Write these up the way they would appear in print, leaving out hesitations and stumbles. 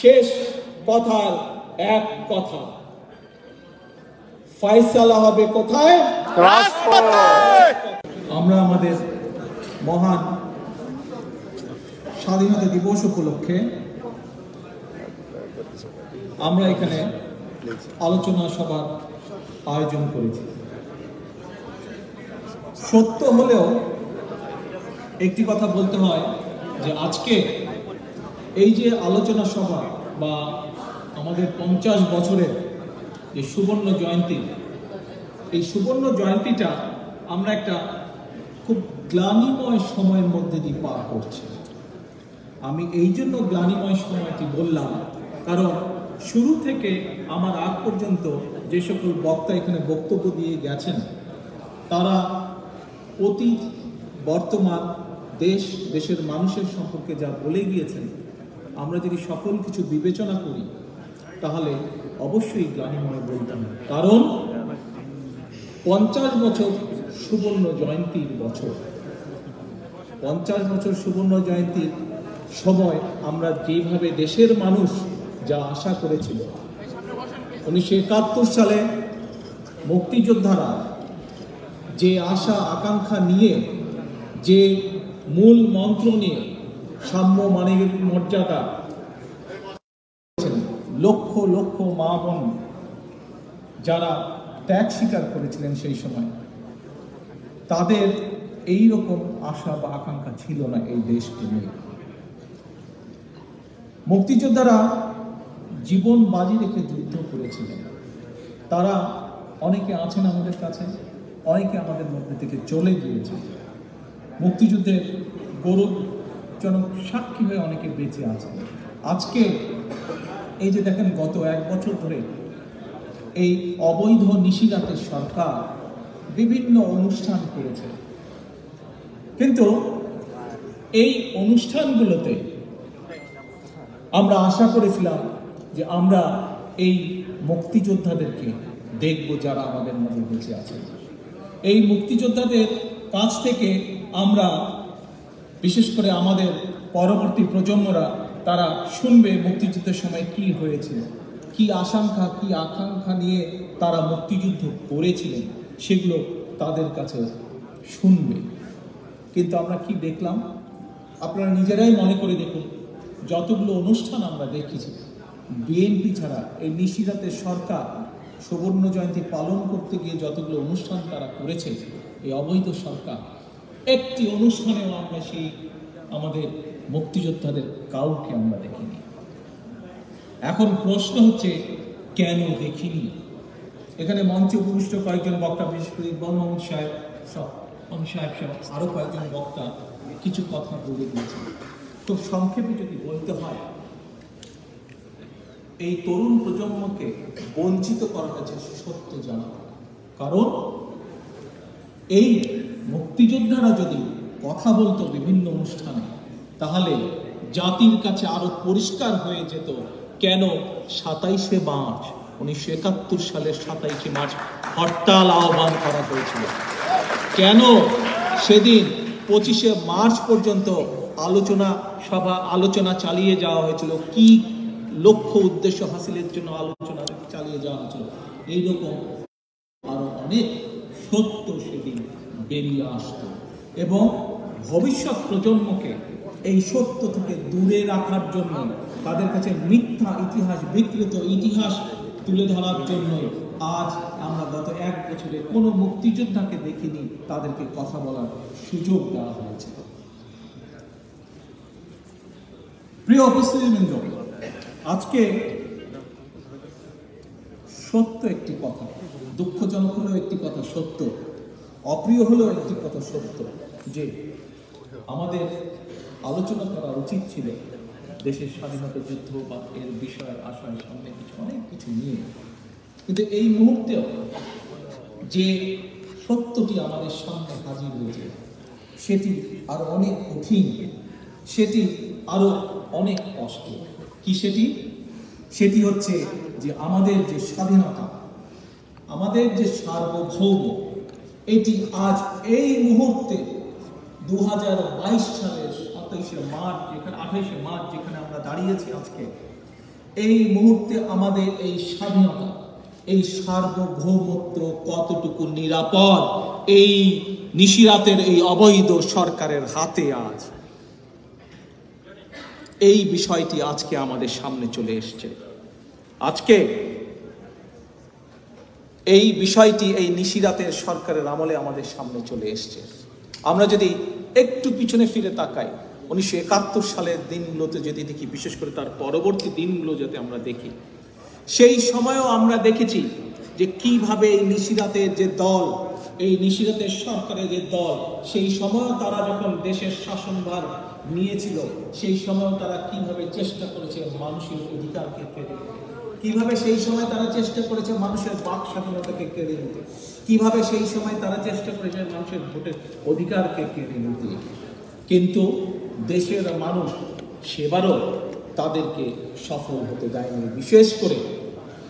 শেষ কথার এক কথা, ফয়সালা হবে কোথায়? রাজপথে। আমরা আমাদের মহান স্বাধীনতা দিবস উপলক্ষে আমরা এখানে আলোচনা সভার আয়োজন করেছি। সত্য হলেও একটি কথা বলতে হয় যে আজকে এই যে আলোচনা সভা বা আমাদের 50 বছরের যে সুবর্ণ জয়ন্তী, এই সুবর্ণ জয়ন্তীটা আমরা একটা খুব গ্লানিময় সময়ের মধ্যে দিয়ে পার করছি। আমি এই জন্য গ্লানিময় সময়টি বললাম, কারণ শুরু থেকে আমার আগ পর্যন্ত যে সকল বক্তা এখানে বক্তব্য দিয়ে গেছেন, তারা অতীত, বর্তমান, দেশের মানুষের সম্পর্কে যা বলে গিয়েছেন, আমরা যদি সকল কিছু বিবেচনা করি তাহলে অবশ্যই গ্লানিময় বলতাম। কারণ 50 বছর সুবর্ণ জয়ন্তীর বছর, 50 বছর সুবর্ণ জয়ন্তীর সময় আমরা যেভাবে দেশের মানুষ যা আশা করেছিল, 1971 সালে মুক্তিযোদ্ধারা যে আশা আকাঙ্ক্ষা নিয়ে, যে মূল মন্ত্র নিয়ে সাম্য, মানবিক মর্যাদা, লক্ষ লক্ষ মা বোন যারা ত্যাগ স্বীকার করেছিলেন সেই সময়, তাদের এই রকম আশা বা আকাঙ্ক্ষা ছিল না এই দেশকে নিয়ে। মুক্তিযোদ্ধারা জীবন বাজি রেখে যুদ্ধ করেছিলেন। তারা অনেকে আছেন আমাদের কাছে, অনেকে আমাদের মধ্যে থেকে চলে গিয়েছে। মুক্তিযুদ্ধের গৌরবজনক সাক্ষী হয়ে অনেকে বেঁচে আছেন। আজকে এই যে দেখেন, গত 1 বছর ধরে এই অবৈধ নিশিরাতের সরকার বিভিন্ন অনুষ্ঠান করেছে, কিন্তু এই অনুষ্ঠানগুলোতে আমরা আশা করেছিলাম যে আমরা এই মুক্তিযোদ্ধাদেরকে দেখব যারা আমাদের মধ্যে বেঁচে আছে। এই মুক্তিযোদ্ধাদের কাছ থেকে আমরা, বিশেষ করে আমাদের পরবর্তী প্রজন্মরা, তারা শুনবে মুক্তিযুদ্ধের সময় কি হয়েছিল, কি আশঙ্কা, কি আকাঙ্ক্ষা নিয়ে তারা মুক্তিযুদ্ধ করেছিলেন, সেগুলো তাদের কাছে শুনবে। কিন্তু আমরা কি দেখলাম? আপনারা নিজেরাই মনে করে দেখুন, যতগুলো অনুষ্ঠান আমরা দেখেছি, বিএনপি ছাড়া এই নিশিরাতের সরকার সুবর্ণ জয়ন্তী পালন করতে গিয়ে যতগুলো অনুষ্ঠান তারা করেছে, এই অবৈধ সরকার, একটি অনুষ্ঠানেও আমরা সেই আমাদের মুক্তিযোদ্ধাদের কাউকে আমরা দেখিনি। এখন প্রশ্ন হচ্ছে, কেন দেখিনি? এখানে মঞ্চে উপবিষ্ট কয়েকজন বক্তা, বিশেষ করে ইকবাল মাহমুদ সাহেব সহ আরো কয়েকজন বক্তা কিছু কথা বলে দিয়েছেন। তো সংক্ষেপে যদি বলতে হয়, এই তরুণ প্রজন্মকে বঞ্চিত করা হয়েছে সত্য জানা। কারণ এই মুক্তিযোদ্ধারা যদি কথা বলতো বিভিন্ন অনুষ্ঠানে, তাহলে জাতির কাছে আরো পরিষ্কার হয়ে যেত কেন 27শে মার্চ 1971 সালের 27শে মার্চ হরতাল আহ্বান করা হয়েছিল, কেন সেদিন 25শে মার্চ পর্যন্ত আলোচনা চালিয়ে যাওয়া হয়েছিল, কি লক্ষ্য উদ্দেশ্য হাসিলের জন্য আলোচনা চালিয়ে যাওয়া হয়েছিল। এইরকম আরো অনেক সত্য সেদিন বেরিয়ে আসতো এবং ভবিষ্যৎ প্রজন্মকে এই সত্য থেকে দূরে রাখার জন্য, তাদের কাছে মিথ্যা ইতিহাস, বিকৃত ইতিহাস তুলে ধরার জন্য আজ আমরা গত 1 বছরে কোনো মুক্তিযোদ্ধাকে দেখিনি তাদেরকে কথা বলার সুযোগ দেওয়া হয়েছে। প্রিয় উপস্থিতিবৃন্দ, আজকে সত্য একটি কথা, দুঃখজনক হলেও একটি কথা সত্য, অপ্রিয় হলেও একটি কথা সত্য, যে আমাদের আলোচনা করা উচিত ছিল দেশের স্বাধীনতা যুদ্ধ বা এর বিষয় আশয় সামনে অনেক কিছু নিয়ে। কিন্তু এই মুহূর্তেও যে সত্যটি আমাদের সামনে হাজির হয়েছে, সেটি আরো অনেক কঠিন, সেটি আরো অনেক কষ্ট। কি সেটি? সেটি হচ্ছে যে আমাদের যে স্বাধীনতা, আমাদের যে সার্বভৌম, এটি আজ এই মুহূর্তে 2022 সালের 28শে মার্চ যেখানে আমরা দাঁড়িয়েছি আজকে, এই মুহূর্তে আমাদের এই স্বাধীনতা, এই সার্বভৌমত্ব কতটুকু নিরাপদ এই নিশিরাতের এই অবৈধ সরকারের হাতে আজ, এই বিষয়টি আজকে আমাদের সামনে চলে এসছে। আজকে এই বিষয়টি এই নিশিরাতের সরকারের আমলে আমাদের সামনে চলে এসছে। আমরা যদি একটু পিছনে ফিরে তাকাই, 1971 সালের দিনগুলোতে যদি দেখি, বিশেষ করে তার পরবর্তী দিনগুলো যাতে আমরা দেখি, সেই সময়ও আমরা দেখেছি যে কিভাবে এই নিশিরাতের যে দল, এই নিশিরাতের সরকারের যে দল, সেই সময়ও তারা যখন দেশের শাসনভার নিয়েছিল, সেই সময়ও তারা কিভাবে চেষ্টা করেছে মানুষের অধিকারকে কেড়ে নিতে, কিভাবে সেই সময় তারা চেষ্টা করেছে মানুষের বাক স্বাধীনতাকে কেড়ে নিতে, কিভাবে সেই সময় তারা চেষ্টা করেছে মানুষের ভোটের অধিকারকে কেড়ে নিতে। কিন্তু দেশের মানুষ সেবারও তাদেরকে সফল হতে দেয়নি। বিশেষ করে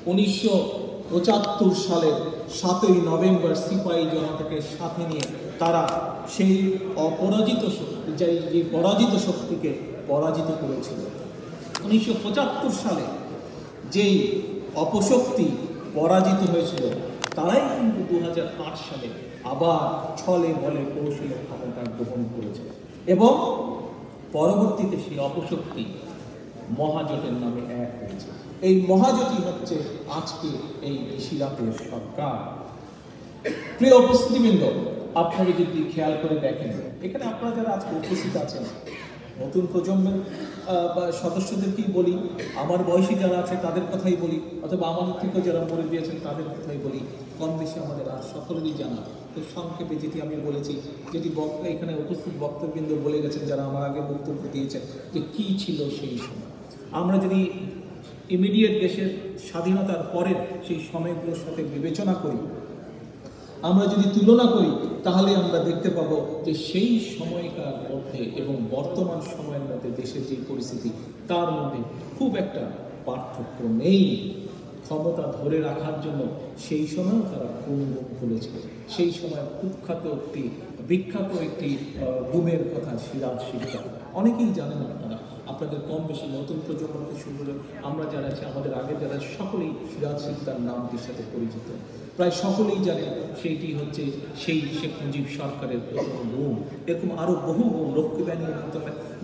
1975 সালের 7ই নভেম্বর সিপাহী জনতাকে সাথে নিয়ে তারা সেই অপরাজিত শক্তি, যে পরাজিত শক্তিকে পরাজিত করেছিল। 1975 সালে যেই অপশক্তি পরাজিত হয়েছিল, তারাই কিন্তু 2008 সালে আবার ছলে বলে কৌশলে ক্ষমতা গ্রহণ করেছে এবং পরবর্তীতে সেই অপশক্তি মহাজোটের নামে এক হয়েছে। এই মহাজোটই হচ্ছে আজকে এই নিশিরাতের সরকার। প্রিয় উপস্থিতিবৃন্দ, আপনারা যদি খেয়াল করে দেখেন, এখানে আপনারা যারা আজকে উপস্থিত আছেন, নতুন প্রজন্মের সদস্যদেরকেই বলি, আমার বয়সী যারা আছে তাদের কথাই বলি, অথবা আমাদের থেকে যারা মরে গিয়েছেন তাদের কথাই বলি, কম বেশি আমাদের আর সকলেরই জানা। খুব সংক্ষেপে যেটি আমি বলেছি, যেটি এখানে উপস্থিত বক্তবৃন্দ বলে গেছেন, যারা আমার আগে বক্তব্য দিয়েছেন, যে কী ছিল সেই সময়। আমরা যদি ইমিডিয়েট দেশের স্বাধীনতার পরের সেই সময়গুলোর সাথে বিবেচনা করি, আমরা যদি তুলনা করি, তাহলে আমরা দেখতে পাবো যে সেই সময়কার মধ্যে এবং বর্তমান সময়ের মধ্যে দেশের যে পরিস্থিতি, তার মধ্যে খুব একটা পার্থক্য নেই। ক্ষমতা ধরে রাখার জন্য সেই সময়ও তারা খুন খুলেছিল। সেই সময় বিখ্যাত একটি গুমের কথা, সিরাজ শিকদার, অনেকেই জানেন আপনারা, আপনাদের কম বেশি নতুন প্রজন্মকে শুরু করে আমরা যারা আছি, আমাদের আগে যারা, সকলেই সিরাজ শিকদার নামটির সাথে পরিচিত। প্রায় সকলেই জানে সেইটি হচ্ছে সেই শেখ মুজিব সরকারের প্রথম গুম। এরকম আরও বহু গুম, লক্ষ্মী ব্যাংকের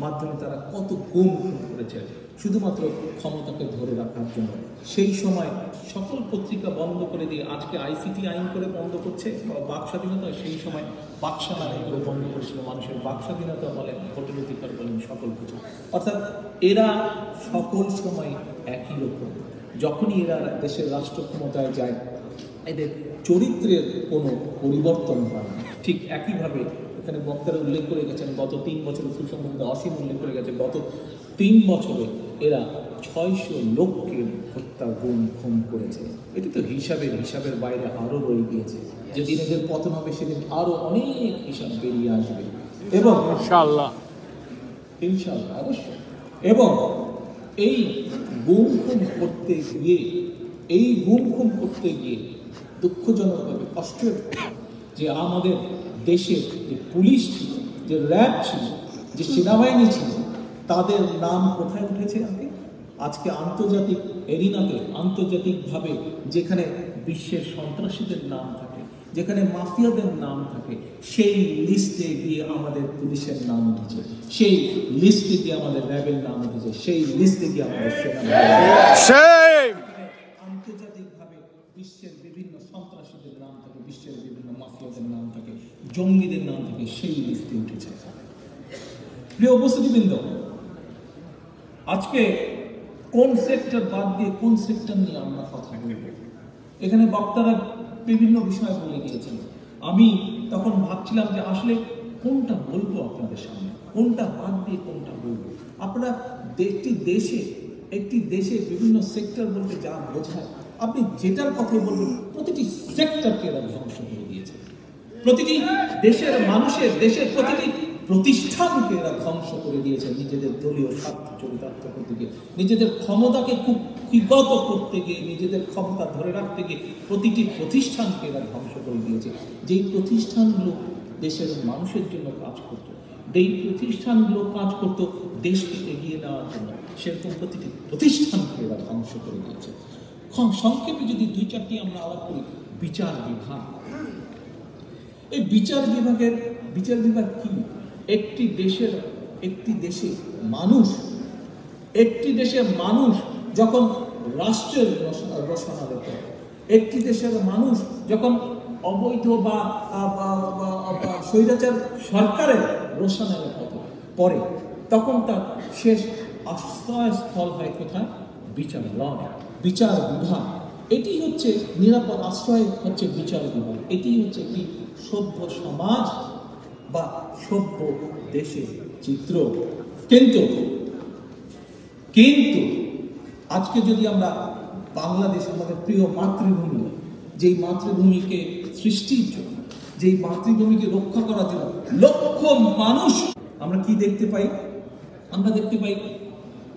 মাধ্যমে তারা কত গুম করেছে শুধুমাত্র ক্ষমতাকে ধরে রাখার জন্য। সেই সময় সকল পত্রিকা বন্ধ করে দিয়ে আজকে আইসিটি আইন করে বন্ধ করছে বাক স্বাধীনতা, সেই সময় বাকশাল আইন করে বন্ধ করেছিল। মানুষের বাক স্বাধীনতা বলেন, ভোটের অধিকার বলেন, সকল কিছু। অর্থাৎ এরা সকল সময় একই রকম। যখনই এরা দেশের রাষ্ট্র ক্ষমতায় যায়, এদের চরিত্রের কোনো পরিবর্তন হয় না। ঠিক একইভাবে এখানে বক্তারা উল্লেখ করে গেছেন, গত 3 বছরে, সুসম্বন্ধে অসীম উল্লেখ করে গেছে, গত 3 বছরে এরা 600 লোককে হত্যা, গুম, খুন করেছে। এটি তো হিসাবের বাইরে আরও রয়ে গিয়েছে। যেদিন এদের পতন হবে সেদিন আরও অনেক হিসাব বেরিয়ে আসবে। এবং ইনশাআল্লাহ অবশ্যই। এবং এই গুম খুন করতে গিয়ে দুঃখজনকভাবে কষ্টের যে আমাদের দেশের যে পুলিশ ছিল, যে র্যাব ছিল, যে সেনাবাহিনী ছিল, তাদের নাম কোথায় উঠেছে? আজকে আন্তর্জাতিক এরিনাতে, আন্তর্জাতিকভাবে যেখানে বিশ্বের সন্ত্রাসীদের নাম থাকে, যেখানে মাফিয়াদের নাম থাকে, সেই লিস্টে গিয়ে আমাদের পুলিশের নাম উঠেছে, সেই লিস্টে গিয়ে আমাদের র্যাবের নাম উঠেছে, সেই লিস্টে গিয়ে আমাদের আন্তর্জাতিকভাবে বিশ্বের বিভিন্ন সন্ত্রাসীদের নাম থাকে, বিশ্বের বিভিন্ন মাফিয়াদের নাম থাকে, জঙ্গিদের নাম থাকে, সেই লিস্টে উঠেছে। প্রিয় উপস্থিতিবৃন্দ, আজকে কোন সেক্টর বাদ দিয়ে কোন সেক্টর নিয়ে আমরা কথা বলব? এখানে বক্তারা বিভিন্ন বিষয় বলে গিয়েছেন। আমি তখন ভাবছিলাম যে আসলে কোনটা বলবো আপনাদের সামনে, কোনটা বাদ দিয়ে কোনটা বলবো। আপনারা একটি দেশে বিভিন্ন সেক্টর বলতে যা বোঝায়, আপনি যেটার কথা বলবেন, প্রতিটি সেক্টরকে এরা ধ্বংস করে দিয়েছে। প্রতিটি দেশের মানুষের, দেশের প্রতিটি প্রতিষ্ঠানকে এরা ধ্বংস করে দিয়েছে। নিজেদের দলীয় স্বার্থ চরিতার্থ করতে গিয়ে, নিজেদের ক্ষমতাকে কুক্ষিগত করতে গিয়ে, নিজেদের ক্ষমতা ধরে রাখতে গিয়ে প্রতিটি প্রতিষ্ঠানকে এরা ধ্বংস করে দিয়েছে। যেই প্রতিষ্ঠানগুলো দেশের মানুষের জন্য কাজ করতো, যেই প্রতিষ্ঠানগুলো কাজ করতো দেশকে এগিয়ে নেওয়ার জন্য, সেরকম প্রতিটি প্রতিষ্ঠানকে এরা ধ্বংস করে দিয়েছে। সংক্ষেপে যদি 2-4টি আমরা আলাপ করি, বিচার বিভাগ। এই বিচার বিভাগ কি? একটি দেশের মানুষ যখন রাষ্ট্রের রসনালে পড়ে, একটি দেশের মানুষ যখন অবৈধ বা স্বৈরাচার সরকারের রসনালে পড়ে, তখন তার শেষ আশ্রয়স্থল হয় কোথায়? বিচারালয়, বিচার বিভাগ। এটি হচ্ছে নিরাপদ আশ্রয়, হচ্ছে বিচার বিভাগ। এটি হচ্ছে একটি সভ্য সমাজ বা সভ্য দেশের চিত্র। কিন্তু আজকে যদি আমরা বাংলাদেশ, আমাদের প্রিয় মাতৃভূমি, যেই মাতৃভূমিকে সৃষ্টির জন্য, যেই মাতৃভূমিকে রক্ষা করার জন্য লক্ষ মানুষ, আমরা কি দেখতে পাই? আমরা দেখতে পাই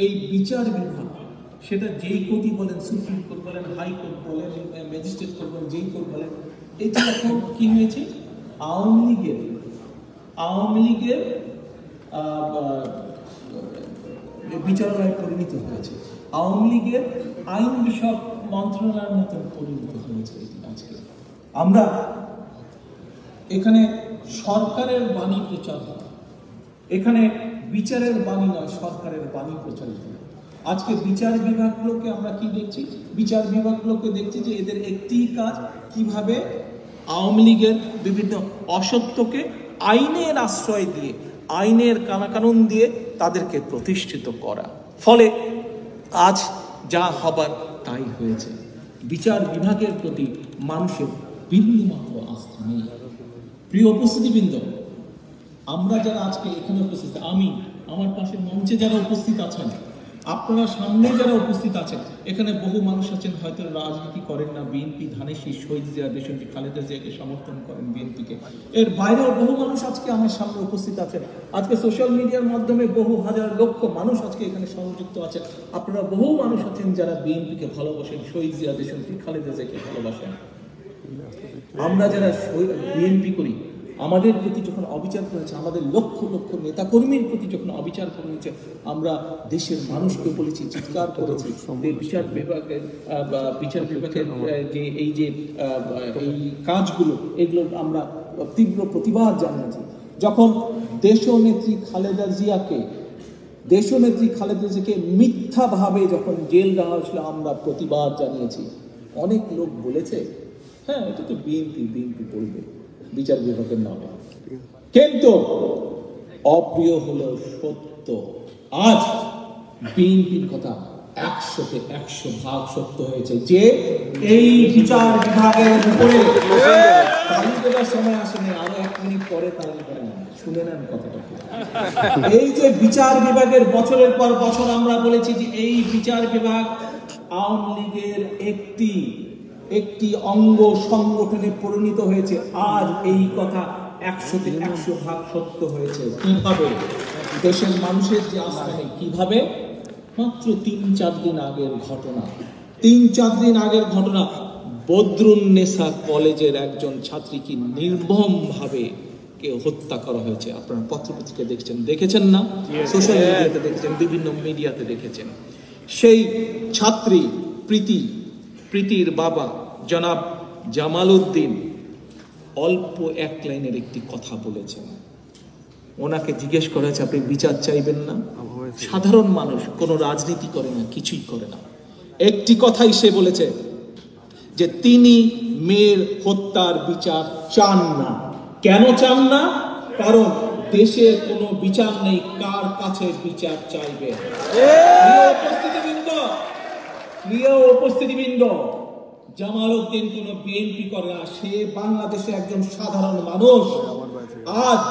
এই বিচার বিভাগ, সেটা যেই কোর্টই বলেন, সুপ্রিম কোর্ট বলেন, হাইকোর্ট বলেন, ম্যাজিস্ট্রেট কোর্ট বলেন, যেই কোর্ট বলেন, এটা এখন কি হয়েছে? আওয়ামী লীগের বিচারালয়ে পরিণত হয়েছে। আওয়ামী লীগের আইন বিষয়ক মন্ত্রণালয়ের মতন পরিণত হয়েছে আজকে। আমরা এখানে সরকারের বাণী প্রচার হয়, এখানে বিচারের বাণী নয়, সরকারের বাণী প্রচারিত। আজকে বিচার বিভাগগুলোকে আমরা কি দেখছি? বিচার বিভাগগুলোকে দেখছি যে এদের একটি কাজ, কিভাবে আওয়ামী লীগের বিভিন্ন অসত্যকে আইনের আশ্রয় দিয়ে, আইনের কানাকানুন দিয়ে তাদেরকে প্রতিষ্ঠিত করা। ফলে আজ যা হবার তাই হয়েছে। বিচার বিভাগের প্রতি মানুষের বিন্দুমাত্র আস্থা নেই। প্রিয় উপস্থিতিবৃন্দ, আমরা যারা আজকে এখানে উপস্থিত, আমি, আমার পাশের মঞ্চে যারা উপস্থিত আছেন, আপনারা সামনে যারা উপস্থিত আছেন, এখানে বহু মানুষ আছেন হয়তো রাজনীতি করেন না, বিএনপি ধানের শীষ শহীদ জিয়া, দেশনেত্রী খালেদা জিয়াকে সমর্থন করেন, বিএনপিকে। এর বাইরেও বহু মানুষ আজকে আমার সামনে উপস্থিত আছেন। আজকে সোশ্যাল মিডিয়ার মাধ্যমে বহু হাজার লক্ষ মানুষ আজকে এখানে সংযুক্ত আছেন। আপনারা বহু মানুষ আছেন যারা বিএনপিকে ভালোবাসেন, শহীদ জিয়া, দেশনেত্রী খালেদা জিয়াকে ভালোবাসেন। আমরা যারা বিএনপি করি, আমাদের প্রতি যখন অবিচার করেছে, আমাদের লক্ষ লক্ষ নেতাকর্মীর প্রতি যখন অবিচার করেছে, আমরা দেশের মানুষকে বলেছি, চিৎকার করেছি, বিচার বিভাগের যে এই কাজগুলো, এগুলো আমরা তীব্র প্রতিবাদ জানিয়েছি। যখন দেশনেত্রী খালেদা জিয়াকে মিথ্যাভাবে যখন জেল দেওয়া হয়েছিল, আমরা প্রতিবাদ জানিয়েছি। অনেক লোক বলেছে, হ্যাঁ, এটা তো বিএনপি করবে বিচার বিভাগের নামে। কিন্তু অপ্রিয় হলো সত্য। আজ বিএনপির কথা 100-তে 100 ভাগ সত্য হয়েছে যে এই বিচার বিভাগের উপরে তালি দেওয়ার সময় আসেনি, আরো 1 মিনিট পরে তালি দেন, শুনে নেন কথাটা। এই যে বিচার বিভাগের বছরের পর বছর আমরা বলেছি যে এই বিচার বিভাগ আওয়ামী লীগের একটি অঙ্গ সংগঠনে পরিণত হয়েছে। আজ এই কথা 100-তে 100 ভাগ সত্য হয়েছে। কিভাবে? দেশের মানুষের যে আস্থা নেই। কিভাবে? মাত্র 3-4 দিন আগের ঘটনা, বদরুন্নেসা কলেজের একজন ছাত্রীকে নির্মমভাবে হত্যা করা হয়েছে। আপনারা পত্রপত্রিকা দেখেছেন না? সোশ্যাল মিডিয়াতে দেখেছেন, বিভিন্ন মিডিয়াতে দেখেছেন। সেই ছাত্রী প্রীতির বাবা জনাব জামাল উদ্দিন অল্প 1 লাইনের একটি কথা বলেছেন। ওনাকে জিজ্ঞেস করা হয়েছে, আপনি বিচার চাইবেন না? সাধারণ মানুষ, কোনো রাজনীতি করে না, কিছুই করে না, একটি কথাই সে বলেছে যে তিনি মেয়ের হত্যার বিচার চান না। কেন চান না? কারণ দেশে কোনো বিচার নেই, কার কাছে বিচার চাইবে? প্রিয় উপস্থিতিবৃন্দ, জামাল উদ্দিন কোন বিএনপি করে না, সে বাংলাদেশে একজন সাধারণ মানুষ। আজ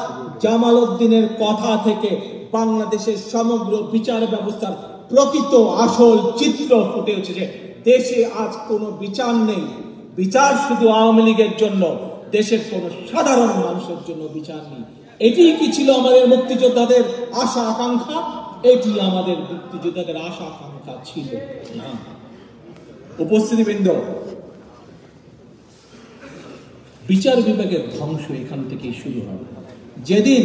জামাল উদ্দিনের কথা থেকে বাংলাদেশের সমগ্র বিচার ব্যবস্থার প্রকৃত আসল চিত্র ফুটে উঠেছে। দেশে আজ কোনো বিচার নেই, বিচার শুধু আওয়ামী লীগের জন্য, দেশের কোন সাধারণ মানুষের জন্য বিচার নেই। এটি কি ছিল আমাদের মুক্তিযোদ্ধাদের আশা আকাঙ্ক্ষা? এটি আমাদের মুক্তিযোদ্ধাদের আশা আকাঙ্ক্ষা ছিল না। উপস্থিতিবৃন্দ, বিচার বিভাগের ধ্বংস এখান থেকে শুরু হয়। যেদিন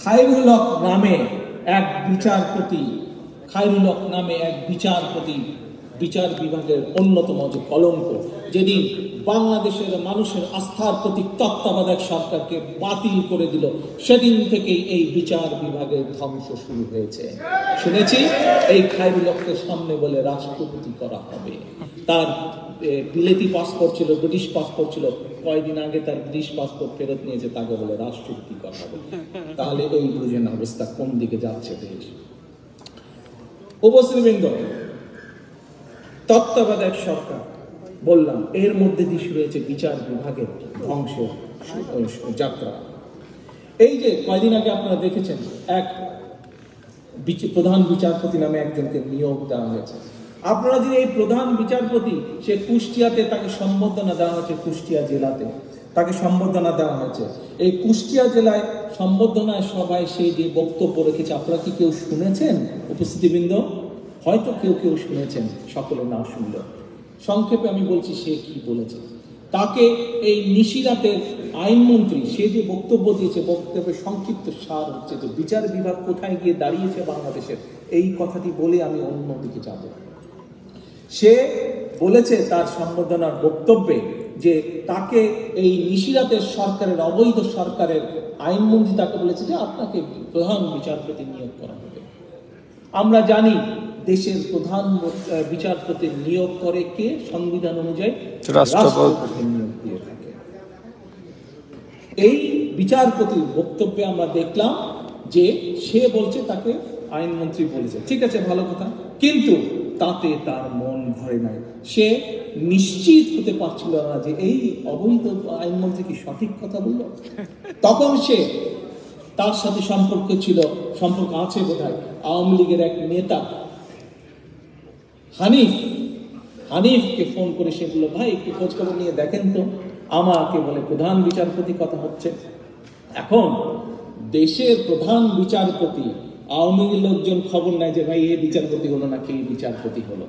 খায়রুল হক নামে এক বিচারপতি খায়রুল হক নামে এক বিচারপতি, বিচার বিভাগের অন্যতম যে কলঙ্ক, যেদিন বাংলাদেশের মানুষের আস্থার প্রতীক তত্ত্বাবধায়ক সরকারকে বাতিল করে দিল, সেদিন থেকেই এই বিচার বিভাগের ধ্বংস শুরু হয়েছে। শুনেছি এই খায়রুল হককে সামনে বলে রাষ্ট্রপতি করা হবে। তার বিলেতি পাসপোর্ট ছিল, ব্রিটিশ পাসপোর্ট ছিল, কয়েকদিন আগে তার ব্রিটিশ পাসপোর্ট ফেরত নিয়েছে, তাকে বলে রাষ্ট্রপতি করা হবে। তাহলে এই বুঝেন অবস্থা কোন দিকে যাচ্ছে দেশ। উপস্থিতবৃন্দ, তত্ত্বাবধায়ক সরকার বললাম, এর মধ্যে দিয়ে শুরু হয়েছে বিচার বিভাগের ধ্বংসের যাত্রা। এই যে কয়দিন আগে আপনারা দেখেছেন এক প্রধান বিচারপতি নামে একজনকে নিয়োগ দেওয়া হয়েছে। আপনারা যদি এই প্রধান বিচারপতি, সে কুষ্টিয়াতে, তাকে সম্বর্ধনা দেওয়া হয়েছে, কুষ্টিয়া জেলাতে তাকে সম্বর্ধনা দেওয়া হয়েছে। এই কুষ্টিয়া জেলায় সম্বর্ধনায় সবাই সেই যে বক্তব্য রেখেছে, আপনারা কি কেউ শুনেছেন উপস্থিতিবৃন্দ? হয়তো কেউ কেউ শুনেছেন, সকলে না শুনলেও সংক্ষেপে আমি বলছি সে কি বলেছে। তাকে এই নিশিরাতের আইনমন্ত্রী, সে যে বক্তব্য দিয়েছে, বক্তব্যের সংক্ষিপ্ত সার হচ্ছে যে বিচার বিভাগ কোথায় গিয়ে দাঁড়িয়েছে বাংলাদেশের, এই কথাটি বলে আমি অন্যদিকে যাব। সে বলেছে তার সম্বোধনার বক্তব্যে যে তাকে এই নিশিরাতের সরকারের, অবৈধ সরকারের আইনমন্ত্রী তাকে বলেছে যে আপনাকে প্রধান বিচারপতি নিয়োগ করা হবে। আমরা জানি দেশের প্রধান বিচারপতি নিয়োগ করে কে? সংবিধান অনুযায়ী রাষ্ট্রপতি নিয়োগ দিয়ে থাকে। এই বিচারপতির বক্তব্যে আমরা দেখলাম যে সে বলছে তাকে আইনমন্ত্রী বলেছে, ঠিক আছে, ভালো কথা, কিন্তু তাতে তার মন ভরে নাই। সে নিশ্চিত হতে পারছিল না যে এই অবৈধ আইনমন্ত্রী কি সঠিক কথা বলল। তখন সে, তার সাথে সম্পর্ক আছে বোধহয় আওয়ামী লীগের এক নেতা হানিফকে ফোন করে সে বলল, ভাই একটু খোঁজখবর নিয়ে দেখেন তো, আমাকে বলে প্রধান বিচারপতি কথা হচ্ছে। এখন দেশের প্রধান বিচারপতি, আওয়ামী লীগের লোকজন খবর নেয় যে ভাই এই বিচারপতি হলো নাকি এই বিচারপতি হলো।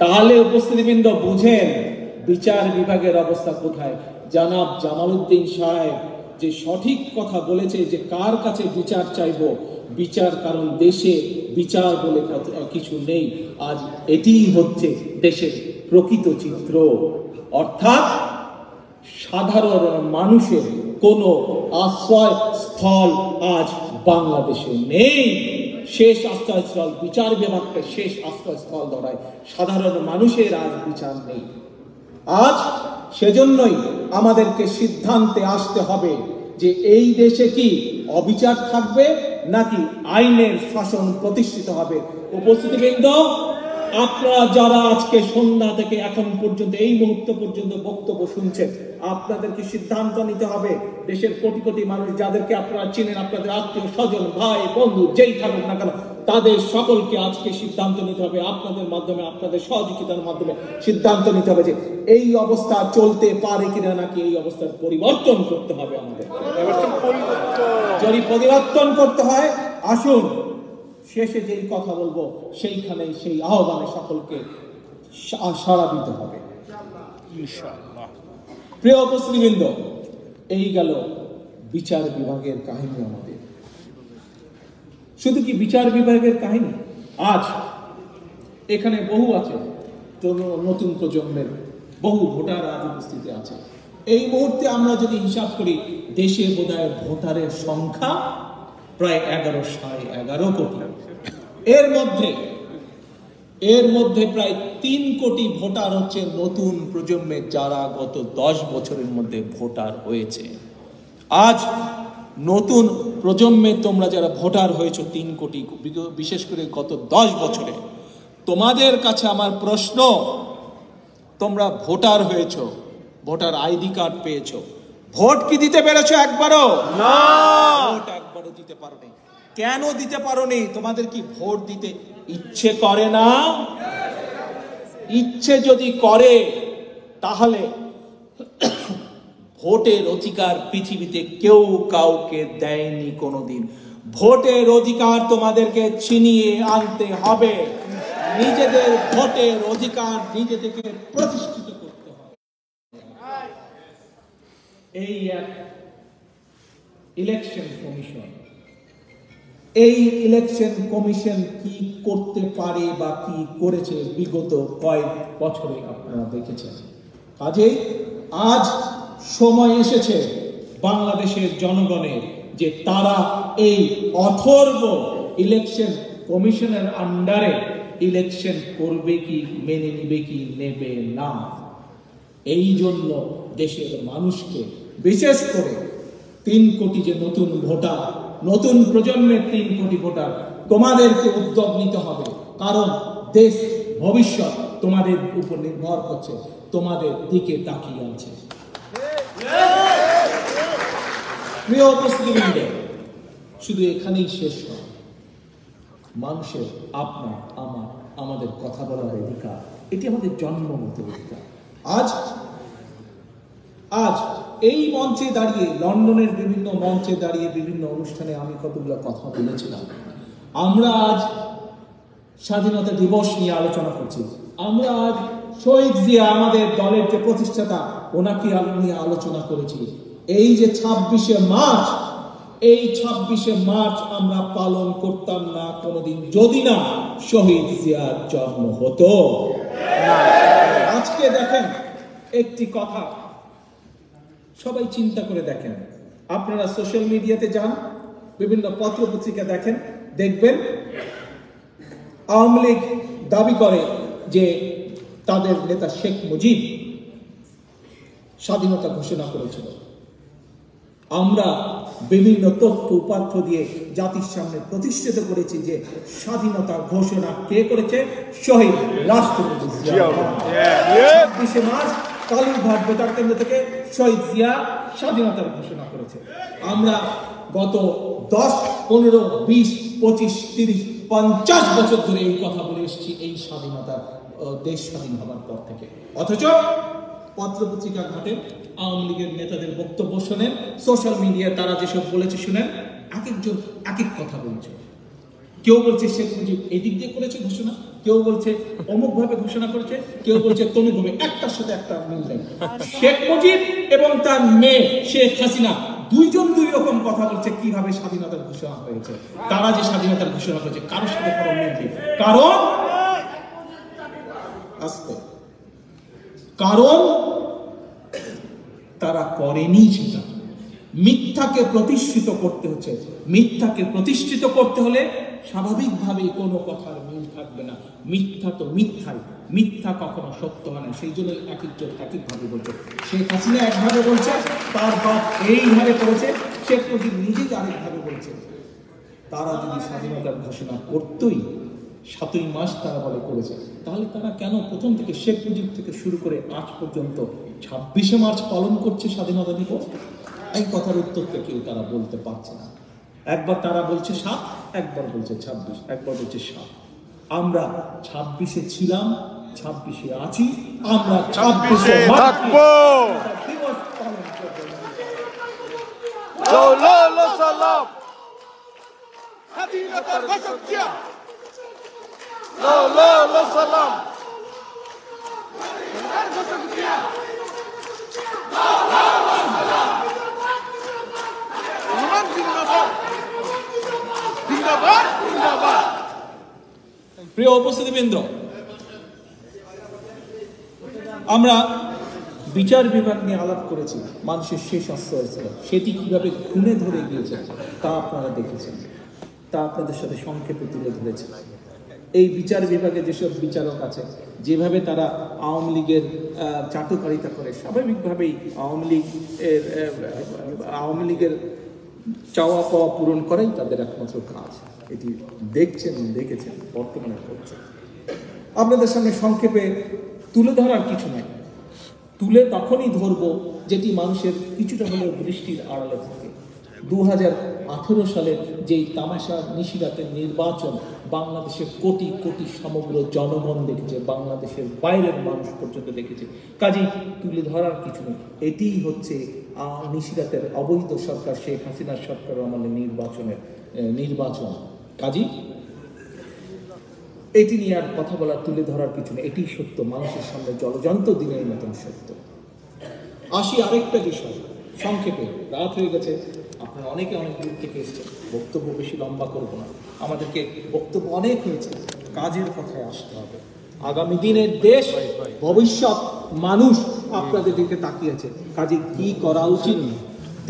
তাহলে উপস্থিতিবৃন্দ বুঝেন বিচার বিভাগের অবস্থা কোথায়। জনাব জামালউদ্দিন সাহেব যে সঠিক কথা বলেছে যে কার কাছে বিচার চাইব, বিচার, কারণ দেশে বিচার বলে কিছু নেই। আজ এটিই হচ্ছে দেশের প্রকৃত চিত্র, অর্থাৎ সাধারণ মানুষের কোনো আশ্রয় স্থল আজ বাংলাদেশে নেই। শেষ আশ্রয়স্থল বিচার বিভাগকে শেষ আশ্রয়স্থল ধরায়, সাধারণ মানুষের আজ বিচার নেই। আজ সেজন্যই আমাদেরকে সিদ্ধান্তে আসতে হবে যে এই দেশে কি অবিচার থাকবে নাকি আইনের শাসন প্রতিষ্ঠিত হবে। উপস্থিতিবৃন্দ, আপনারা যারা আজকে সন্ধ্যা থেকে এখন পর্যন্ত, এই মুহূর্ত পর্যন্ত বক্তব্য শুনছেন, আপনাদেরকে সিদ্ধান্ত নিতে হবে। দেশের কোটি কোটি মানুষ যাদেরকে আপনারা চিনেন, আপনাদের আত্মীয় স্বজন, ভাই বন্ধু যেই থাকুক না কেন, তাদের সকলকে আজকে সিদ্ধান্ত নিতে হবে। আপনাদের মাধ্যমে, আপনাদের সহযোগিতার মাধ্যমে সিদ্ধান্ত নিতে হবে যে এই অবস্থা চলতে পারে কিনা, নাকি এই অবস্থার পরিবর্তন করতে হবে। আমাদের যদি পরিবর্তন করতে হয়, আসুন শেষে যেই কথা বলবো সেইখানে সেই আহ্বানে সকলকে সাড়া দিতে হবে। প্রিয় উপস্থিতিবৃন্দ, এই গেল বিচার বিভাগের কাহিনী। আমাদের শুধু কি বিচার বিভাগের কাহিনী, আজ এখানে বহু আছে, নতুন প্রজন্মের বহু ভোটার আজ উপস্থিতি আছে। এই মুহূর্তে আমরা যদি হিসাব করি, দেশে বোধহয় ভোটারের সংখ্যা প্রায় 11.11 কোটি। এর মধ্যে প্রায় 3 কোটি ভোটার হচ্ছে নতুন প্রজন্মের, যারা গত 10 বছরের মধ্যে ভোটার হয়েছে। আজ নতুন প্রজন্মে তোমরা যারা ভোটার হয়েছে 3 কোটি, বিশেষ করে গত 10 বছরে, তোমাদের কাছে আমার প্রশ্ন, তোমরা ভোটার হয়েছো, ভোটার আইডি কার্ড পেয়েছো, ভোট কি দিতে পেরেছো একবারও? না, ভোট একবারও দিতে পারোনি। কেন দিতে পারোনি? তোমাদের কি ভোট দিতে ইচ্ছে করে না? ইচ্ছে যদি করে, তাহলে ভোটের অধিকার পৃথিবীতে কেউ কাউকে দেয়নি কোনোদিন। ভোটের অধিকার তোমাদেরকে ছিনিয়ে আনতে হবে। নিজেদের ভোটের অধিকার নিজেদেরকে প্রতিষ্ঠিত করতে হবে। এই এক ইলেকশন কমিশন এই ইলেকশন কমিশন কি করতে পারে বা কি করেছে বিগত কয়েক বছরে আপনারা দেখেছেন। কাজেই আজ সময় এসেছে বাংলাদেশের জনগণের যে তারা এই অথর্ব ইলেকশন কমিশনের আন্ডারে ইলেকশন করবে কি, মেনে নিবে কি, নেবে না। এই জন্য দেশের মানুষকে, বিশেষ করে 3 কোটি যে নতুন ভোটার, নতুন প্রজন্মের 3 কোটি ভোটার, তোমাদেরকে উদ্যোগ নিতে হবে। কারণ দেশ ভবিষ্যৎ তোমাদের উপর নির্ভর করছে, তোমাদের দিকে তাকিয়ে আছে। প্রিয় উপস্থিতিবৃন্দ, শুধু এখানেই শেষ নয়। মানুষের আপনার আমার আমাদের কথা বলার অধিকার, এটি আমাদের জন্মগত অধিকার। আজ এই মঞ্চে দাঁড়িয়ে, লন্ডনের বিভিন্ন মঞ্চে দাঁড়িয়ে বিভিন্ন অনুষ্ঠানে আমি কতগুলো কথা বলেছিলাম। আমরা আজ স্বাধীনতা দিবস নিয়ে আলোচনা করছি। আমরা আজ শহীদ জিয়া, আমাদের দলের যে প্রতিষ্ঠাতা, ওনাকে নিয়ে আলোচনা করেছি। এই যে 26শে মার্চ, এই 26শে মার্চ আমরা পালন করতাম না কোনোদিন যদি না শহীদ জিয়ার জন্ম হতো। আজকে দেখেন একটি কথা সবাই চিন্তা করে দেখেন, আপনারা সোশ্যাল মিডিয়াতে যান, বিভিন্ন পত্র পত্রিকা দেখেন, দেখবেন আওয়ামী লীগ দাবি করে যে তাদের নেতা শেখ মুজিব স্বাধীনতা ঘোষণা করেছিল। আমরা বিভিন্ন তথ্য উপাত্ত দিয়ে জাতির সামনে প্রতিষ্ঠিত করেছি যে স্বাধীনতা ঘোষণা কে করেছে? শহীদ রাষ্ট্রপতি জিয়া। 26শে মার্চ কালুরঘাট বেতার কেন্দ্র থেকে শহীদ জিয়া স্বাধীনতার ঘোষণা করেছে। আমরা গত 10, 15, 20, 25, 30, 50 বছর ধরে এই কথা বলে এসেছি এই স্বাধীনতা, দেশ স্বাধীন হওয়ার পর থেকে। অথচ পত্রপত্রিকা ঘাটে আওয়ামী লীগের নেতাদের বক্তব্য শোনেন, সোশ্যাল মিডিয়ায় তারা যেসব বলেছে শুনেন, এক একজন এক এক কথা বলছে। কেউ বলছে শেখ মুজিব এদিক দিয়ে করেছে ঘোষণা, কেউ বলছে অমুক ভাবে ঘোষণা করেছে, কেউ বলছে তমুক ভাবে। একটার সাথে একটা মিল নেই। শেখ মুজিব এবং তার মেয়ে শেখ হাসিনা দুইজন দুই রকম কথা বলছে কিভাবে স্বাধীনতার ঘোষণা হয়েছে। তারা যে স্বাধীনতার ঘোষণা করেছে কারোর সাথে কারো মিল নেই। কারণ তারা করেনি সেটা। মিথ্যাকে প্রতিষ্ঠিত করতে হচ্ছে। মিথ্যাকে প্রতিষ্ঠিত করতে হলে স্বাভাবিকভাবে কোনো কথার মিল থাকবে না। মিথ্যা তো মিথ্যাই, মিথ্যা কখনো সত্য হয় না। সেই জন্য এক একজন এক একভাবে বলছে। শেখ হাসিনা একভাবে বলছে, তার বাপ এইভাবে করেছে, শেখ মুজিব নিজেই আরেকভাবে বলছে। তারা যদি স্বাধীনতার ঘোষণা করতোই, 7ই মার্চ তারা বলে করেছে, তাহলে তারা কেন প্রথম থেকে শেখ মুজিব থেকে শুরু করে আজ পর্যন্ত 26শে মার্চ পালন করছে স্বাধীনতা দিবস? এই কথার উত্তরটা কেউ তারা বলতে পারছে না। একবার তারা বলছে 7, একবার বলছে 26, একবার বলছে 7। আমরা 26-এ ছিলাম, 26-এ আছি, আমরা 26-এ থাকবো। দিবস পালন করব। সালাম স্বাধীনতার ঘোষক জিয়া, সালাম ঘোষক জিয়া। প্রিয় উপস্থিতিবৃন্দ, আমরা বিচার বিভাগ নিয়ে আলাপ করেছি। মানুষের শেষ আশ্রয় ছিল, সেটি কিভাবে খুনে ধরে গিয়েছে তা আপনারা দেখেছেন, তা আপনাদের সাথে সংক্ষেপে তুলে ধরেছে। এই বিচার বিভাগে যেসব বিচারক আছে, যেভাবে তারা আওয়ামী লীগের চাটুকারিতা করে, স্বাভাবিকভাবেই আওয়ামী লীগের চাওয়া পাওয়া পূরণ করাই তাদের একমাত্র কাজ। এটি দেখেছেন, বর্তমানে করছে। আপনাদের সামনে সংক্ষেপে তুলে ধরার কিছু নাই। তুলে তখনই ধরব যেটি মানুষের কিছুটা হলেও দৃষ্টির আড়ালে থাকে। 2018 সালের যেই তামাশা নিশিরাতের নির্বাচন বাংলাদেশের কোটি কোটি সমগ্র জনগণ দেখেছে, বাংলাদেশের বাইরের মানুষ পর্যন্ত দেখেছে। কাজেই তুলে ধরার কিছু নেই। এটিই হচ্ছে নিশিরাতের অবৈধ সরকার, শেখ হাসিনার সরকার আমলে নির্বাচন। কাজেই এটি নিয়ে আর কথা বলার, তুলে ধরার কিছু নেই। এটি সত্য, মানুষের সামনে জলজন্ত দিনের মতন সত্য। আসি আরেকটা বিষয়। সংক্ষেপে, রাত হয়ে গেছে, আপনারা অনেকে অনেক দূর থেকে এসেছেন, বক্তব্য বেশি লম্বা করব না, আমাদেরকে বক্তব্য অনেক হয়েছে, কাজের কথায় আসতে হবে। আগামী দিনের দেশ ভবিষ্যৎ মানুষ আপনাদের দিকে তাকিয়েছে, কাজে কি করা উচিত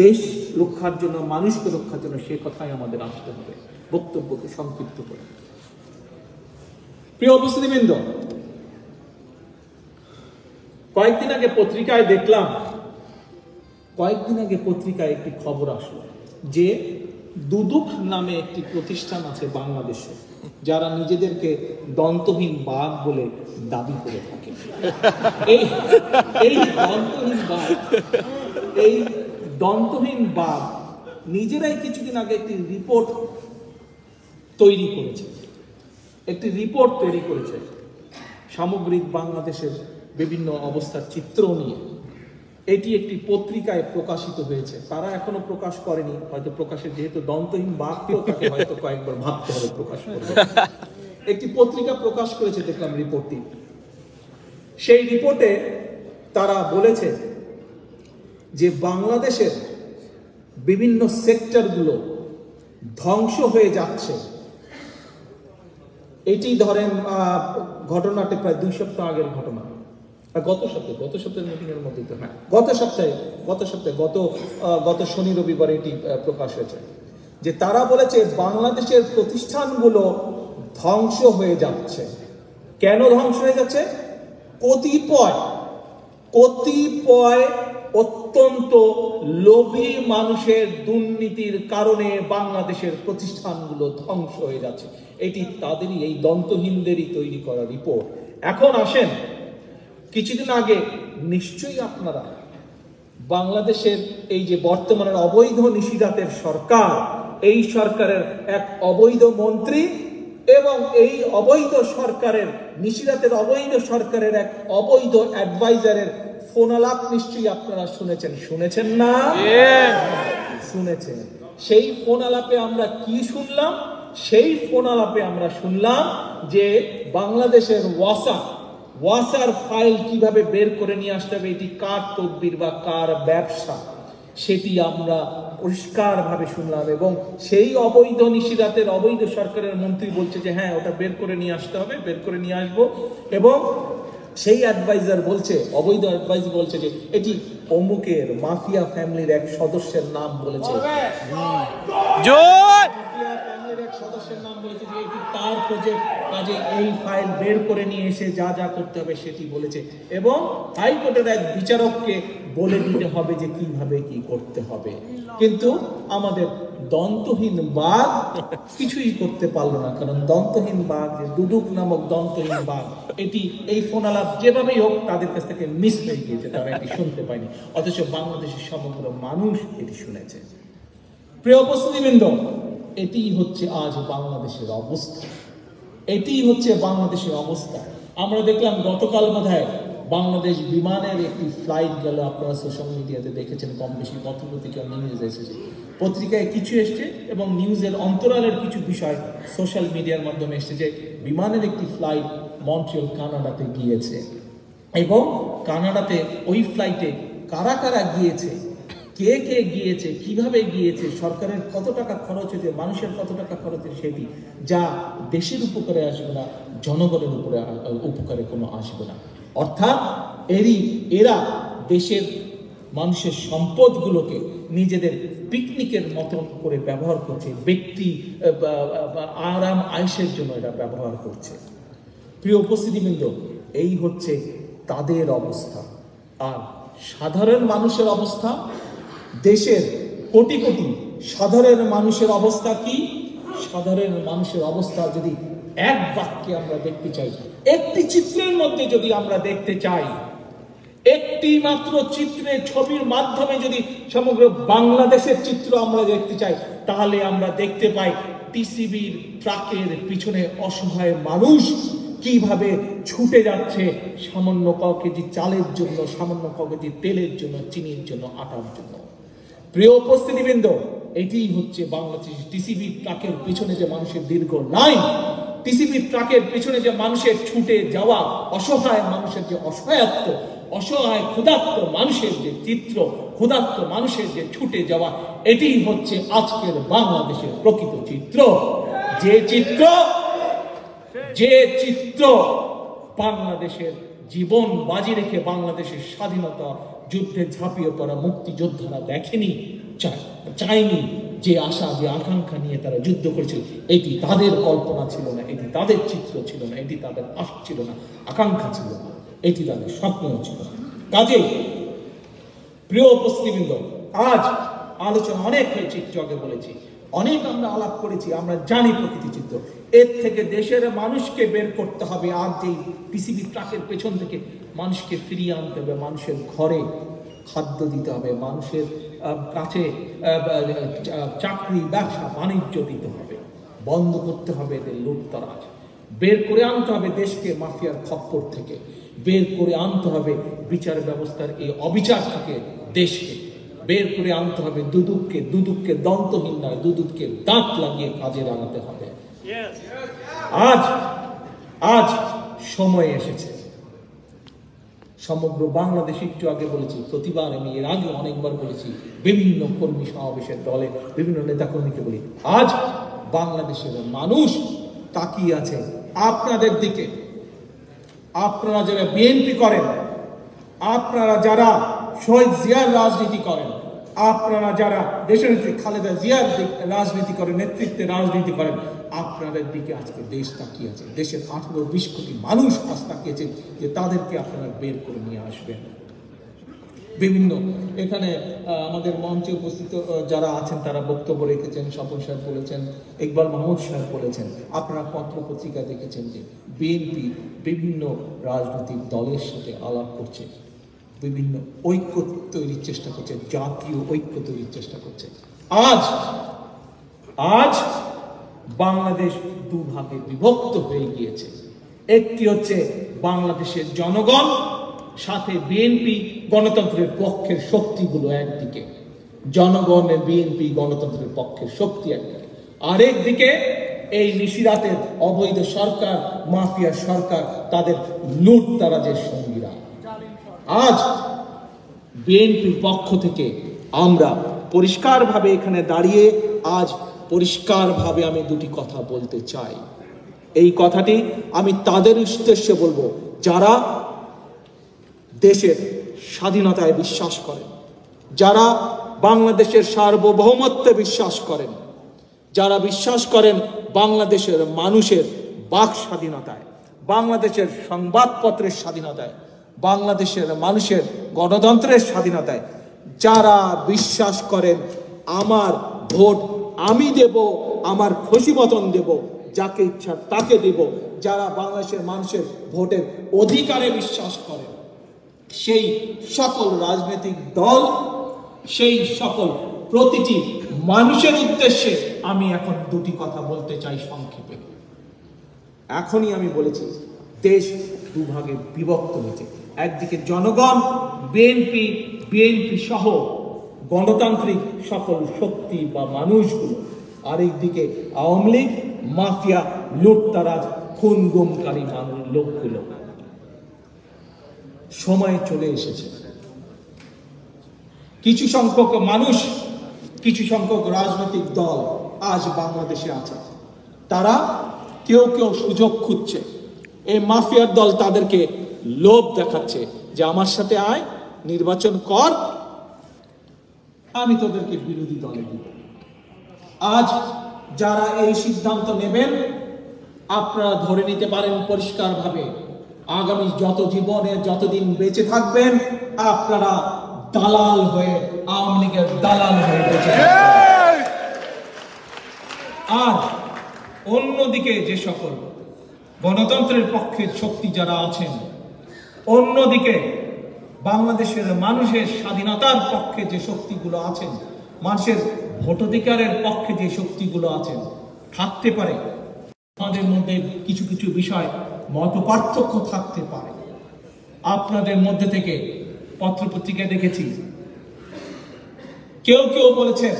দেশ রক্ষার জন্য, মানুষকে রক্ষার জন্য, সে কথাই আমাদের আসতে হবে। বক্তব্যকে সংক্ষিপ্ত করে, প্রিয় উপস্থিতিবৃন্দ, কয়েকদিন আগে পত্রিকায় একটি খবর আসলো যে দুদুক নামে একটি প্রতিষ্ঠান আছে বাংলাদেশে, যারা নিজেদেরকে দন্তহীন বাঘ বলে দাবি করে থাকে। এই দন্তহীন বাঘ নিজেরাই কিছুদিন আগে একটি রিপোর্ট তৈরি করেছে সামগ্রিক বাংলাদেশের বিভিন্ন অবস্থার চিত্র নিয়ে। এটি একটি পত্রিকায় প্রকাশিত হয়েছে, তারা এখনো প্রকাশ করেনি, হয়তো প্রকাশের, যেহেতু দন্তহীন বাঘকেও তাকে হয়তো কয়েকবার ভাবতে হবে প্রকাশ করবে। একটি পত্রিকা প্রকাশ করেছে, দেখলাম রিপোর্টটি। সেই রিপোর্টে তারা বলেছে যে বাংলাদেশের বিভিন্ন সেক্টরগুলো ধ্বংস হয়ে যাচ্ছে। এটি ধরেন ঘটনাটি প্রায় 2 সপ্তাহ আগের ঘটনা, গত সপ্তাহের মিটিং এর মধ্যে, হ্যাঁ গত শনি রবিবার এটি প্রকাশ হয়েছে, যে তারা বলেছে বাংলাদেশের প্রতিষ্ঠানগুলো ধ্বংস হয়ে যাচ্ছে। কেন ধ্বংস হয়ে যাচ্ছে? কতিপয় অত্যন্ত লোভী মানুষের দুর্নীতির কারণে বাংলাদেশের প্রতিষ্ঠানগুলো ধ্বংস হয়ে যাচ্ছে। এটি তাদেরই, এই দন্তহীনদেরই তৈরি করা রিপোর্ট। এখন আসেন, কিছুদিন আগে নিশ্চয়ই আপনারা বাংলাদেশের এই যে বর্তমানের অবৈধ নিশিরাতের সরকার, এই সরকারের এক অবৈধ মন্ত্রী এবং এই অবৈধ সরকারের, নিশিরাতের অবৈধ সরকারের এক অবৈধ অ্যাডভাইজারের ফোনালাপ নিশ্চয়ই আপনারা শুনেছেন না? শুনেছেন। সেই ফোনালাপে আমরা কি শুনলাম? সেই ফোনালাপে আমরা শুনলাম যে বাংলাদেশের ওয়াসার ফাইল কিভাবে বের করে নিয়ে আসতে হবে, এটি কার তদবির বা কার ব্যবসা, সেটি আমরা পরিষ্কারভাবে শুনলাম। এবং সেই অবৈধ নিশিরাতের অবৈধ সরকারের মন্ত্রী বলছে যে হ্যাঁ, ওটা বের করে নিয়ে আসতে হবে, বের করে নিয়ে আসবো। এবং সেই অ্যাডভাইজার বলছে, অবৈধ অ্যাডভাইজার বলছে যে এটি অমুকের মাফিয়া ফ্যামিলির এক সদস্যের নাম বলেছে, সদস্যের নাম বলেছে যে এটি তার প্রজেক্ট, কাজে এই ফাইল বের করে নিয়ে এসে যা যা করতে হবে সেটি বলেছে। এবং হাইকোর্টের এক বিচারককে বলে দিতে হবে যে কিভাবে কি করতে হবে। কিন্তু আমাদের দন্তহীন বাঘ কিছুই করতে পারলো না, কারণ দন্তহীন বাঘ, যে দুদুক নামক দন্তহীন বাঘ, এটি এই ফোনালাপ যেভাবেই হোক তাদের কাছ থেকে মিস হয়ে গিয়েছে, তারা এটি শুনতে পায়নি, অথচ বাংলাদেশের সমগ্র মানুষ এটি শুনেছে। প্রিয় উপস্থিতিবৃন্দ, এটি হচ্ছে আজ বাংলাদেশের অবস্থা। আমরা দেখলাম গতকাল বোধহয় বাংলাদেশ বিমানের একটি ফ্লাইট গেল, আপনারা সোশ্যাল মিডিয়াতে দেখেছেন, কম বেশি পত্রপত্রিকা নিউজ এসেছে, পত্রিকায় কিছু এসছে এবং নিউজের অন্তরালের কিছু বিষয় সোশ্যাল মিডিয়ার মাধ্যমে এসছে, যে বিমানের একটি ফ্লাইট মন্ট্রিয়াল কানাডাতে গিয়েছে এবং কানাডাতে ওই ফ্লাইটে কারা কারা গিয়েছে, কে কে গিয়েছে, কিভাবে গিয়েছে, সরকারের কত টাকা খরচ হয়েছে, মানুষের কত টাকা খরচ হয়েছে, সেটি যা দেশের উপকারে আসবে না, জনগণের উপকারে কোনো আসবে না। অর্থাৎ এরা দেশের মানুষের সম্পদগুলোকে নিজেদের পিকনিকের মতন করে ব্যবহার করছে, ব্যক্তি আরাম আয়েশের জন্য এটা ব্যবহার করছে। প্রিয় উপস্থিতিবৃন্দ, এই হচ্ছে তাদের অবস্থা। আর সাধারণ মানুষের অবস্থা, দেশের কোটি কোটি সাধারণ মানুষের অবস্থা কি? সাধারণ মানুষের অবস্থা যদি এক বাক্যে আমরা দেখতে চাই, একটি চিত্রের মধ্যে যদি আমরা দেখতে চাই, একটি মাত্র চিত্রে, ছবির মাধ্যমে যদি সমগ্র বাংলাদেশের চিত্র আমরা দেখতে চাই, তাহলে আমরা দেখতে পাই টিসিবির ট্রাকের পিছনে অসহায় মানুষ কিভাবে ছুটে যাচ্ছে সামান্য ক কেজি চালের জন্য, সামান্য ক কেজি তেলের জন্য, চিনির জন্য, আটার জন্য। প্রিয় উপস্থিতিবৃন্দ, এটি হচ্ছে বাংলাদেশ টিসিবি ট্রাকের পিছনে যে মানুষের দীর্ঘ লাইন, টিসিবি ট্রাকের পিছনে যে মানুষের ছুটে যাওয়া, অসহায় মানুষের যে অসহায় ক্ষুধার্ত মানুষের যে চিত্র, ক্ষুধার্ত মানুষের যে ছুটে যাওয়া, এটি হচ্ছে আজকের বাংলাদেশের প্রকৃত চিত্র। যে চিত্র বাংলাদেশের জীবন বাজি রেখে বাংলাদেশের স্বাধীনতা যুদ্ধে ঝাঁপিয়ে পড়া মুক্তিযোদ্ধারা দেখেনি, চায়নি, যে আশা যে আকাঙ্ক্ষা নিয়ে তারা যুদ্ধ করেছিল, এটি তাদের কল্পনা ছিল না, এটি তাদের চিত্র ছিল না, এটি তাদের আশা ছিল না, আকাঙ্ক্ষা ছিল না, এটি তাদের স্বপ্ন ছিল। কাজেই প্রিয় উপস্থিতিবৃন্দ, আজ আলোচনা অনেক হয়েছে, একটু আগে বলেছি, অনেক আমরা আলাপ করেছি, আমরা জানি প্রকৃতি চিত্র। এর থেকে দেশের মানুষকে বের করতে হবে। আর যে পিসিবি ট্রাকের পেছন থেকে মানুষকে ফিরিয়ে আনতে হবে, মানুষের ঘরে খাদ্য দিতে হবে, মানুষের কাছে চাকরি, ব্যবসা, বাণিজ্য দিতে হবে, বন্ধ করতে হবে এদের লুটতরাজ, বের করে আনতে হবে দেশকে মাফিয়ার খপ্পর থেকে, বের করে আনতে হবে বিচার ব্যবস্থার এই অবিচার থেকে দেশকে, বের করে আনতে হবে দুদুককে দন্তহীন নয়, দুদুককে দাঁত লাগিয়ে কাজে লাগাতে হবে। আজ সময় এসেছে সমগ্র বাংলাদেশ, একটু আগে বলেছি, প্রতিবার আমি এর আগে অনেকবার বলেছি, বিভিন্ন কর্মী সমাবেশের দলে বিভিন্ন নেতাকর্মীকে বলি, আজ বাংলাদেশের মানুষ তাকিয়ে আছে আপনাদের দিকে। আপনারা যারা বিএনপি করেন, আপনারা যারা শহীদ জিয়ার রাজনীতি করেন, আপনারা যারা দেশনেত্রী খালেদা জিয়ার রাজনীতি করেন, নেতৃত্বে রাজনীতি করেন, আপনাদের দিকে আজকে দেশ তাকিয়ে আছে। দেশের 18-20 কোটি মানুষ আজ তাকিয়েছে যে তাদেরকে আপনারা বের করে নিয়ে আসবেন। বিভিন্ন এখানে আমাদের মঞ্চে উপস্থিত যারা আছেন তারা বক্তব্য রেখেছেন, স্বপন সাহেব বলেছেন, ইকবাল মাহমুদ সাহেব বলেছেন, আপনারা পত্র পত্রিকায় দেখেছেন যে বিএনপি বিভিন্ন রাজনৈতিক দলের সাথে আলাপ করছে, বিভিন্ন ঐক্য তৈরির চেষ্টা করছে, জাতীয় ঐক্য তৈরির চেষ্টা করছে। আজ বাংলাদেশ দুভাগে বিভক্ত হয়ে গিয়েছে। একটি হচ্ছে বাংলাদেশের জনগণ, সাথে বিএনপি, গণতন্ত্রের পক্ষের শক্তিগুলো একদিকে, জনগণের বিএনপি গণতন্ত্রের পক্ষের শক্তি একদিকে, আরেকদিকে এই নিশিরাতের অবৈধ সরকার, মাফিয়া সরকার, তাদের লুটতরাজের সঙ্গীরা। আজ বিএনপির পক্ষ থেকে আমরা পরিষ্কারভাবে এখানে দাঁড়িয়ে আজ পরিষ্কারভাবে আমি দুটি কথা বলতে চাই। এই কথাটি আমি তাদের উদ্দেশ্যে বলবো যারা দেশের স্বাধীনতায় বিশ্বাস করেন, যারা বাংলাদেশের সার্বভৌমত্বে বিশ্বাস করেন, যারা বিশ্বাস করেন বাংলাদেশের মানুষের বাক স্বাধীনতায়, বাংলাদেশের সংবাদপত্রের স্বাধীনতায়, বাংলাদেশের মানুষের গণতন্ত্রের স্বাধীনতায়, যারা বিশ্বাস করেন আমার ভোট আমি দেব, আমার খুশি মতন দেব, যাকে ইচ্ছা তাকে দেব, যারা বাংলাদেশের মানুষের ভোটের অধিকারে বিশ্বাস করেন, সেই সকল রাজনৈতিক দল, সেই সকল প্রতিটি মানুষের উদ্দেশ্যে আমি এখন দুটি কথা বলতে চাই সংক্ষেপে। এখনই আমি বলেছি দেশ দুভাগে বিভক্ত হয়েছে। একদিকে জনগণ, বিএনপি সহ গণতান্ত্রিক সকল শক্তি বা মানুষগুলো, আরেকদিকে আওয়ামী লীগ, মাফিয়া, লুটতারাজ, খুন গুমকারী লোকগুলো। সময় চলে এসেছে কিছু সংখ্যক মানুষ, কিছু সংখ্যক রাজনৈতিক দল আজ বাংলাদেশে আছে, তারা কেউ সুযোগ খুঁজছে। এই মাফিয়ার দল তাদেরকে লোভ দেখাচ্ছে যে আমার সাথে আয়, নির্বাচন কর, আমি তোদেরকে বিরোধী দলে দিব। আজ যারা এই সিদ্ধান্ত নেবেন, আপনারা ধরে নিতে পারেন পরিষ্কারভাবে আগামী যতদিন বেঁচে থাকবেন, আপনারা দালাল হয়ে, আওয়ামী লীগের দালাল হয়ে বেঁচে থাকবেন। আর অন্যদিকে যে সকল গণতন্ত্রের পক্ষের শক্তি যারা আছেন, অন্যদিকে বাংলাদেশের মানুষের স্বাধীনতার পক্ষে যে শক্তিগুলো আছেন, মানুষের ভোটাধিকারের পক্ষে যে শক্তিগুলো আছেন, থাকতে পারে আমাদের মধ্যে কিছু বিষয় মতপার্থক্য থাকতে পারে। আপনাদের মধ্যে থেকে পত্রপত্রিকায় দেখেছি কেউ বলেছেন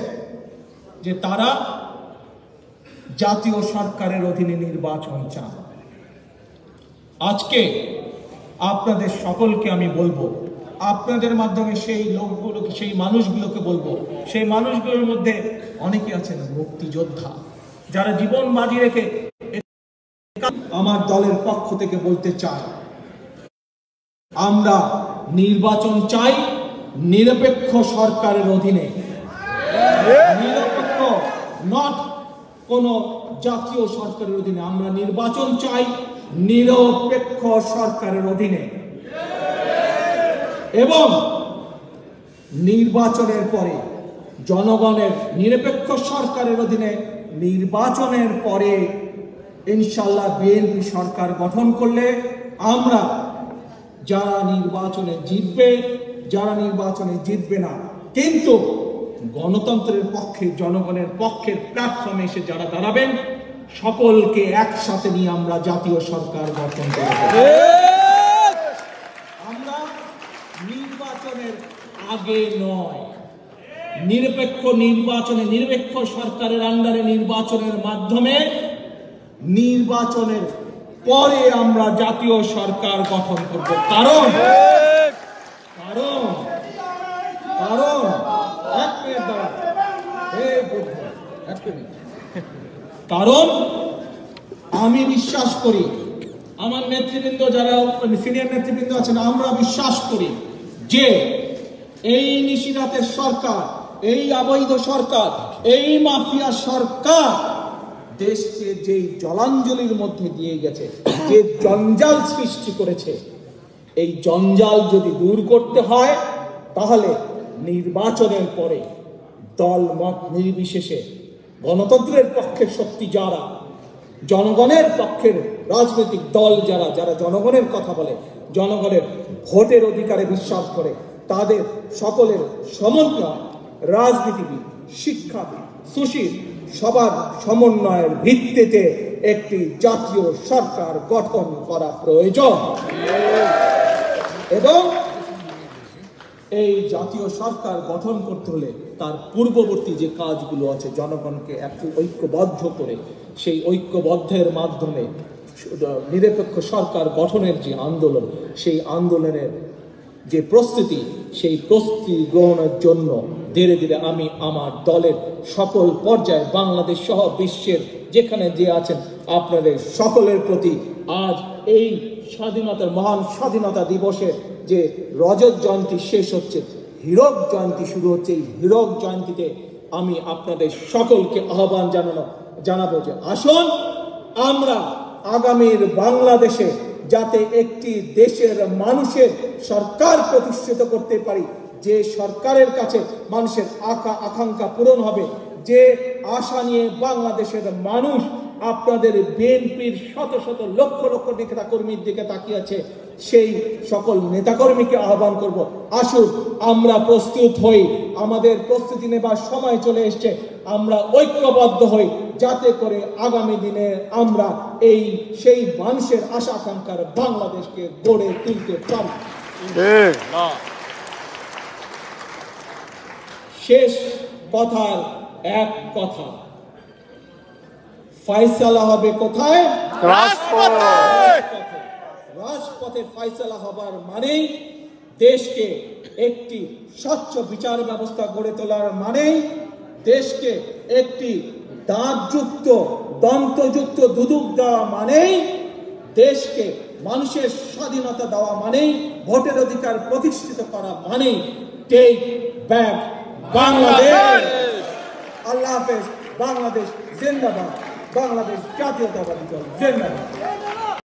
যে তারা জাতীয় সরকারের অধীনে নির্বাচন চান। আজকে আপনাদের সকলকে আমি বলবো আপনাদের মাধ্যমে সেই লোকগুলোকে, সেই মানুষগুলোকে বলবো, সেই মানুষগুলোর মধ্যে অনেকে আছেন মুক্তিযোদ্ধা, যারা জীবন বাজি রেখে। আমার দলের পক্ষ থেকে বলতে চাই, আমরা নির্বাচন চাই নিরপেক্ষ সরকারের অধীনে, নিরপেক্ষ, নট কোন জাতীয় সরকারের অধীনে। আমরা নির্বাচন চাই নিরপেক্ষ সরকারের অধীনে, এবং নির্বাচনের পরে জনগণের, নিরপেক্ষ সরকারের অধীনে নির্বাচনের পরে ইনশাআল্লাহ বিএনপি সরকার গঠন করলে আমরা, যারা নির্বাচনে জিতবে, যারা নির্বাচনে জিতবে না, কিন্তু গণতন্ত্রের পক্ষে, জনগণের পক্ষের প্ল্যাটফর্মে এসে যারা দাঁড়াবেন, সকলকে একসাথে নিয়ে আমরা জাতীয় সরকার গঠন করব। আমরা নির্বাচনের আগে নয়, নিরপেক্ষ নির্বাচনে, নিরপেক্ষ সরকারের আন্ডারে নির্বাচনের মাধ্যমে, নির্বাচনের পরে আমরা জাতীয় সরকার গঠন করব। কারণ কারণ কারণ এক মিনিট দাঁড়ান, কারণ আমি বিশ্বাস করি, আমার নেতৃবৃন্দ, যারা সিনিয়র নেতৃবৃন্দ আছেন, আমরা বিশ্বাস করি যে এই নিশিরাতের সরকার, এই অবৈধ সরকার, এই মাফিয়া সরকার দেশকে যেই জলাঞ্জলির মধ্যে দিয়ে গেছে, যে জঞ্জাল সৃষ্টি করেছে, এই জঞ্জাল যদি দূর করতে হয়, তাহলে নির্বাচনের পরে দল মত নির্বিশেষে গণতন্ত্রের পক্ষের শক্তি যারা, জনগণের পক্ষের রাজনৈতিক দল যারা, যারা জনগণের কথা বলে, জনগণের ভোটের অধিকারে বিশ্বাস করে, তাদের সকলের সমন্বয়, রাজনীতিবিদ, শিক্ষাবিদ, সুশীল, সবার সমন্বয়ের ভিত্তিতে একটি জাতীয় সরকার গঠন করা প্রয়োজন। এবং এই জাতীয় সরকার গঠন করতে হলে তার পূর্ববর্তী যে কাজগুলো আছে, জনগণকে একটু ঐক্যবদ্ধ করে, সেই ঐক্যবদ্ধের মাধ্যমে নিরপেক্ষ সরকার গঠনের যে আন্দোলন, সেই আন্দোলনের যে প্রস্তুতি, সেই প্রস্তুতি গ্রহণের জন্য ধীরে ধীরে আমি আমার দলের সকল পর্যায়ে, বাংলাদেশ সহ বিশ্বের যেখানে যে আছেন, আপনাদের সকলের প্রতি আজ এই স্বাধীনতার, মহান স্বাধীনতা দিবসের যে রজত জয়ন্তী শেষ হচ্ছে, হীরক জয়ন্তী শুরু হচ্ছে, এই হীরক জয়ন্তীতে আমি আপনাদের সকলকে আহ্বান জানাবো যে আসুন আমরা আগামীর বাংলাদেশে যাতে একটি দেশের মানুষের সরকার প্রতিষ্ঠিত করতে পারি, যে সরকারের কাছে মানুষের আকাঙ্ক্ষা পূরণ হবে, যে আশা নিয়ে বাংলাদেশের মানুষ আপনাদের বিএনপির শত শত লক্ষ লক্ষ নেতাকর্মীর দিকে তাকিয়ে আছে, সেই সকল নেতাকর্মীকে আহ্বান করব, আসুন আমরা প্রস্তুত হই, আমাদের প্রস্তুতি নেবার সময় চলে এসছে, আমরা ঐক্যবদ্ধ হই, যাতে করে আগামী দিনে আমরা সেই মানুষের আশা আকাঙ্ক্ষার বাংলাদেশকে গড়ে তুলতে পারি। শেষ কথার এক কথা, ফয়সালা হবে কোথায়? রাজপথে ফয়সালা হবার মানেই দেশকে একটি স্বচ্ছ বিচার ব্যবস্থা গড়ে তোলার মানেই দেশকে একটি দাঁতযুক্ত, দন্তযুক্ত দুদক দেওয়া মানেই দেশকে মানুষের স্বাধীনতা দেওয়া মানেই ভোটের অধিকার প্রতিষ্ঠিত করা মানেই টেক ব্যাক বাংলাদেশ। আল্লাহ হাফেজ। বাংলাদেশ জিন্দাবাদ। বাংলাদেশ জাতীয়তাবাদী দল জিন্দাবাদ।